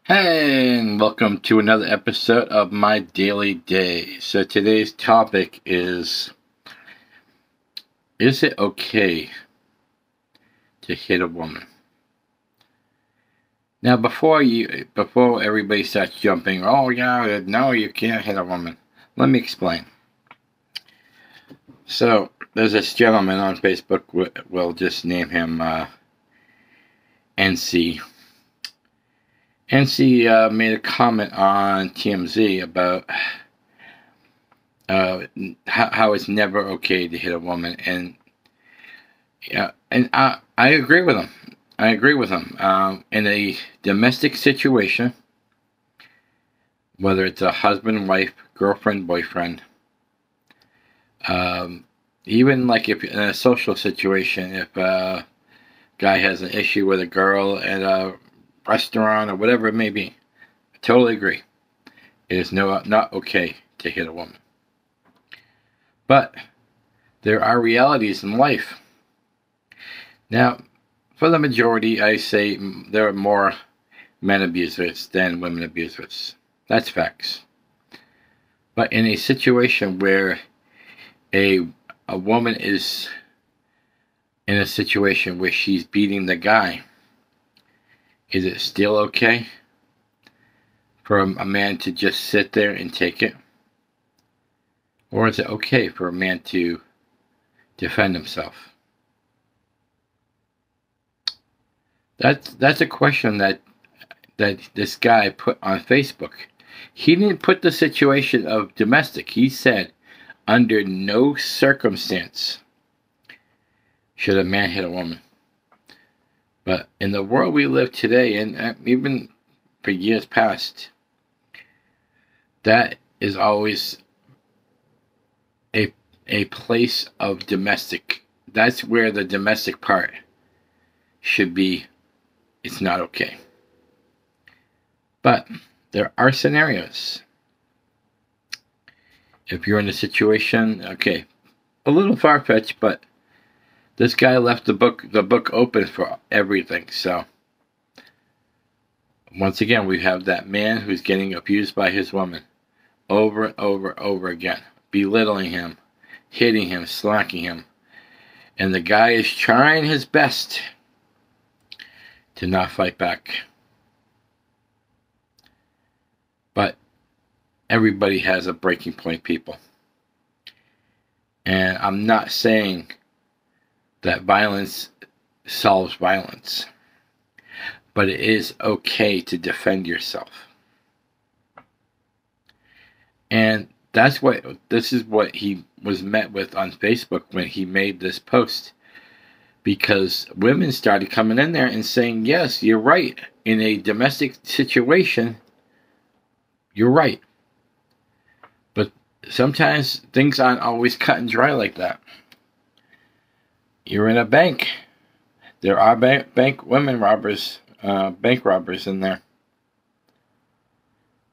Hey, and welcome to another episode of My Daily Day. So today's topic is it okay to hit a woman? Now before everybody starts jumping, oh yeah, no you can't hit a woman. Let me explain. So there's this gentleman on Facebook, we'll just name him NC. NC made a comment on TMZ about how it's never okay to hit a woman, and I agree with him. I agree with him. In a domestic situation, whether it's a husband, wife, girlfriend, boyfriend, even like if in a social situation, if a guy has an issue with a girl at a restaurant or whatever it may be, I totally agree. It is not okay to hit a woman. But there are realities in life. Now, for the majority, I say there are more men abusers than women abusers. That's facts. But in a situation where a woman is in a situation where she's beating the guy, is it still okay for a man to just sit there and take it? Or is it okay for a man to defend himself? That's a question that this guy put on Facebook. He didn't put the situation of domestic. He said, under no circumstance should a man hit a woman. But in the world we live today, and even for years past, that is always a place of domestic. That's where the domestic part should be. It's not okay. But there are scenarios. If you're in a situation, okay, a little far-fetched, but this guy left the book open for everything. So once again, we have that man who's getting abused by his woman over and over and over again, belittling him, hitting him, slacking him. And the guy is trying his best to not fight back. But everybody has a breaking point, people. And I'm not saying that violence solves violence, but it is okay to defend yourself. And this is what he was met with on Facebook when he made this post. Because women started coming in there and saying, yes, you're right. In a domestic situation, you're right. But sometimes things aren't always cut and dry like that. You're in a bank. There are bank women robbers, bank robbers in there.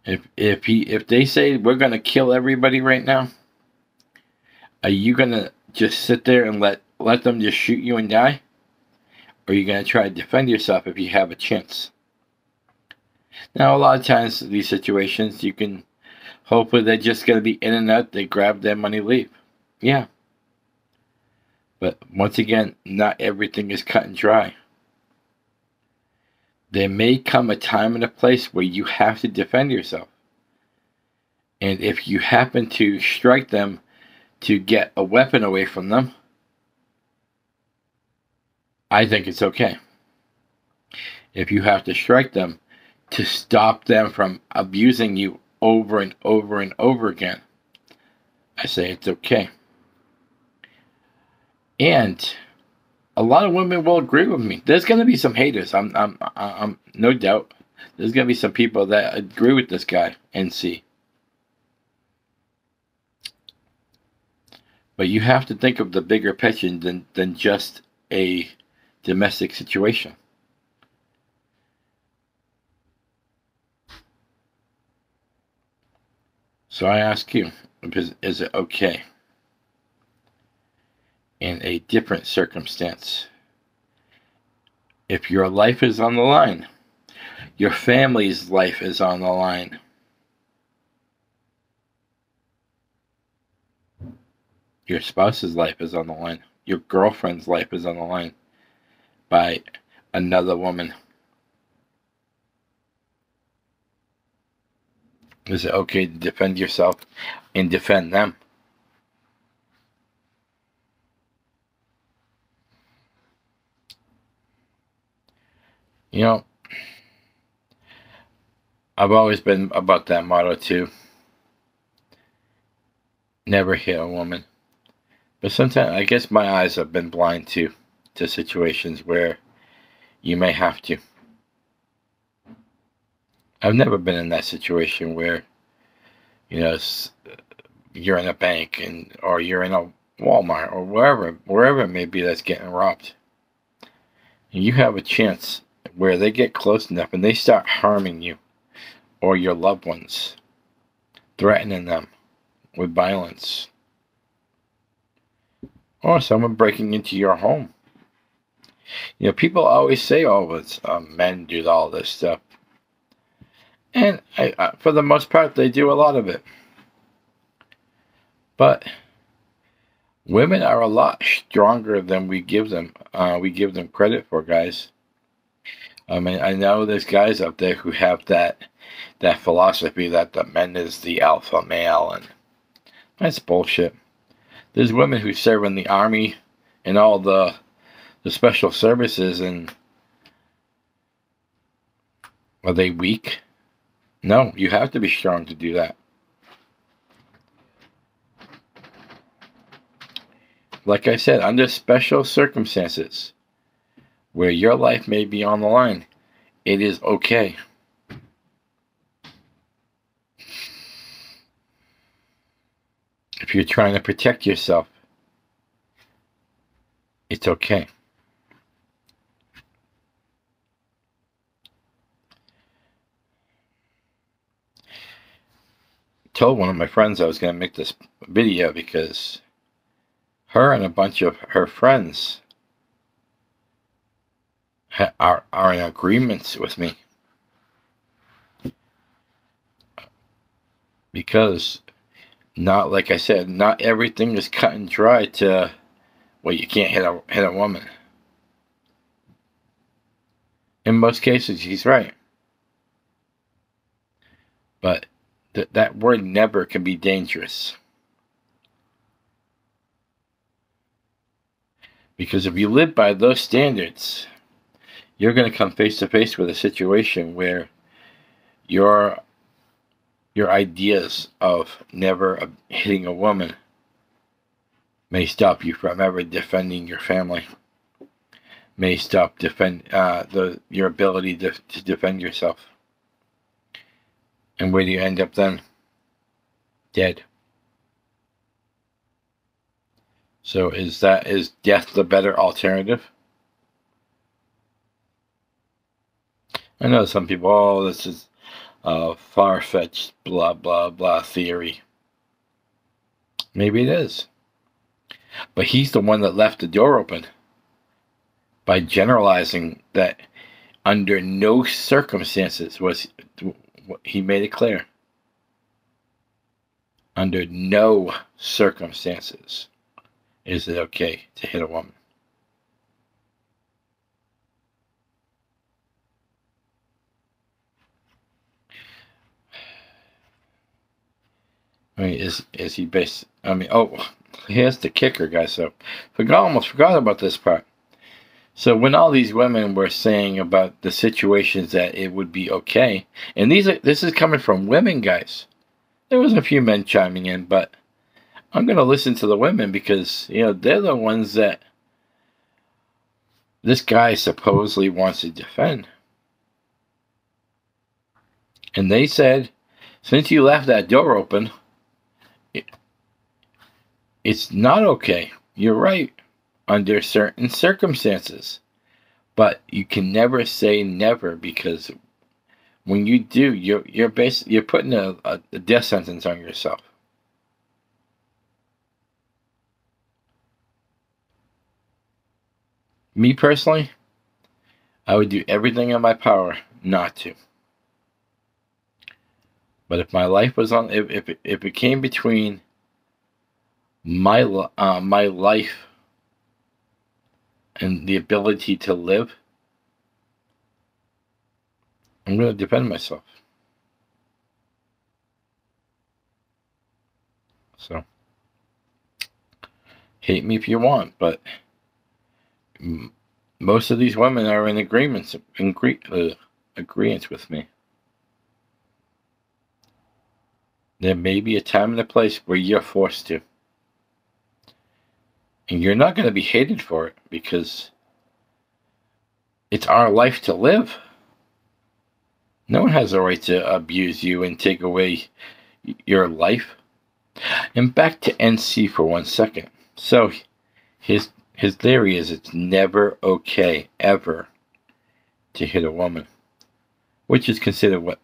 If they say we're gonna kill everybody right now, are you gonna just sit there and let them just shoot you and die? Or are you gonna try to defend yourself if you have a chance? Now, a lot of times these situations, you can hopefully they're just gonna be in and out. They grab their money, leave. Yeah. But once again, not everything is cut and dry. There may come a time and a place where you have to defend yourself. And if you happen to strike them to get a weapon away from them, I think it's okay. If you have to strike them to stop them from abusing you over and over and over again, I say it's okay. And a lot of women will agree with me. There's going to be some haters. I'm no doubt. There's going to be some people that agree with this guy, NC. But you have to think of the bigger picture than just a domestic situation. So I ask you, is it okay in a different circumstance? If your life is on the line, Your family's life is on the line. Your spouse's life is on the line. Your girlfriend's life is on the line by another woman. Is it okay to defend yourself and defend them? You know, I've always been about that motto too. Never hit a woman. But sometimes I guess my eyes have been blind to situations where you may have to. I've never been in that situation where, you know, you're in a bank or you're in a Walmart or wherever it may be that's getting robbed. And you have a chance where they get close enough and they start harming you or your loved ones, threatening them with violence, or someone breaking into your home. You know, people always say, "Oh, it's men do all this stuff," and for the most part, they do a lot of it. But women are a lot stronger than we give them. We give them credit for, guys. I mean, I know there's guys out there who have that philosophy that the men is the alpha male, and that's bullshit. There's women who serve in the army and all the special services, and are they weak? No, you have to be strong to do that. Like I said, under special circumstances where your life may be on the line, it is okay. If you're trying to protect yourself, it's okay. I told one of my friends I was going to make this video because her and a bunch of her friends are in agreement with me. Because, not like I said, not everything is cut and dry to, well, you can't hit a woman. In most cases, he's right. But that word never can be dangerous. Because if you live by those standards, you're going to come face to face with a situation where your ideas of never hitting a woman may stop you from ever defending your family, may stop your ability to defend yourself. And where do you end up then? Dead. So is death the better alternative? I know some people, oh, this is a far-fetched blah blah blah theory. Maybe it is. But he's the one that left the door open by generalizing that under no circumstances he made it clear. Under no circumstances is it okay to hit a woman. I mean, is he based? I mean, oh, here's the kicker, guys. So, almost forgot about this part. So when all these women were saying about the situations that it would be okay, and this is coming from women, guys. There was a few men chiming in, but I'm going to listen to the women because, you know, they're the ones that this guy supposedly wants to defend. And they said, since you left that door open, it's not okay. You're right. Under certain circumstances. But you can never say never, because when you do, you're putting a death sentence on yourself. Me personally, I would do everything in my power not to. But if my life was on, if it came between my life and the ability to live, I'm going to defend myself. So, hate me if you want, but most of these women are in agreement with me. There may be a time and a place where you're forced to. And you're not going to be hated for it, because it's our life to live. No one has a right to abuse you and take away your life. And back to NC for 1 second. So his theory is it's never okay, ever, to hit a woman, which is considered what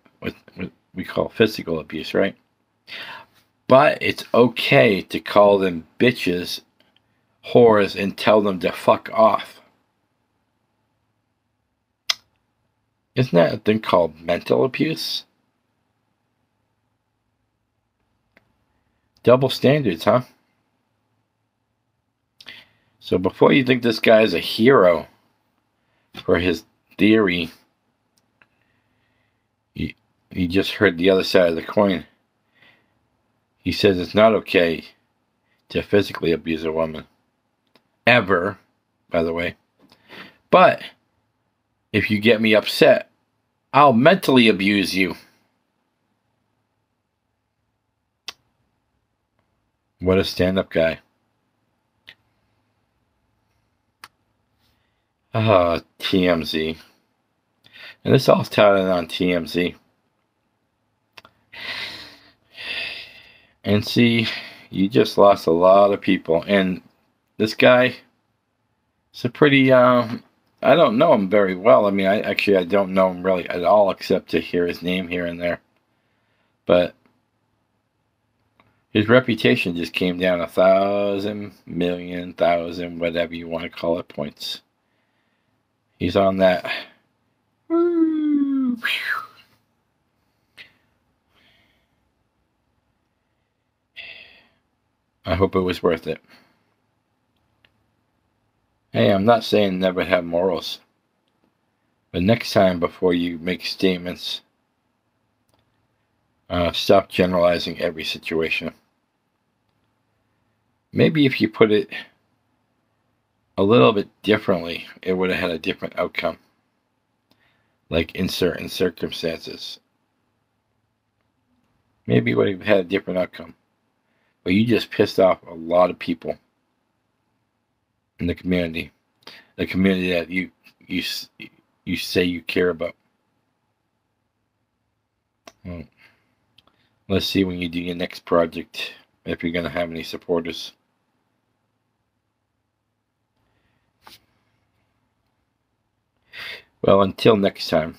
we call physical abuse, right? But it's okay to call them bitches, whores, and tell them to fuck off. Isn't that a thing called mental abuse? Double standards, huh? So before you think this guy is a hero for his theory, you just heard the other side of the coin. He says it's not okay to physically abuse a woman. Ever, by the way. But if you get me upset, I'll mentally abuse you. What a stand-up guy. TMZ. And this all started on TMZ. And see, you just lost a lot of people. And this guy is a pretty, I don't know him very well. I mean, I don't know him really at all, except to hear his name here and there. But his reputation just came down 1,000, million, thousand, whatever you want to call it, points. He's on that. I hope it was worth it. Hey, I'm not saying never have morals. But next time, before you make statements, stop generalizing every situation. Maybe if you put it a little bit differently, it would have had a different outcome. Like in certain circumstances. Maybe it would have had a different outcome. But you just pissed off a lot of people in the community. The community that you say you care about. Well, let's see when you do your next project if you're going to have any supporters. Well, until next time.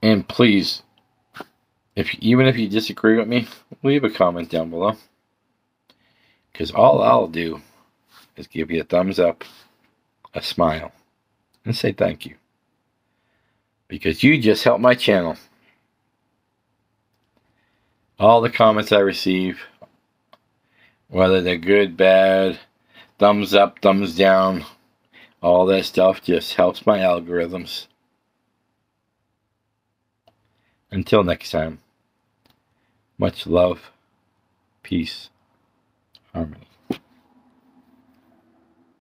And please, even if you disagree with me, leave a comment down below. Because all I'll do is give you a thumbs up, a smile, and say thank you. Because you just helped my channel. All the comments I receive, whether they're good, bad, thumbs up, thumbs down, all that stuff just helps my algorithms. Until next time, much love, peace, harmony.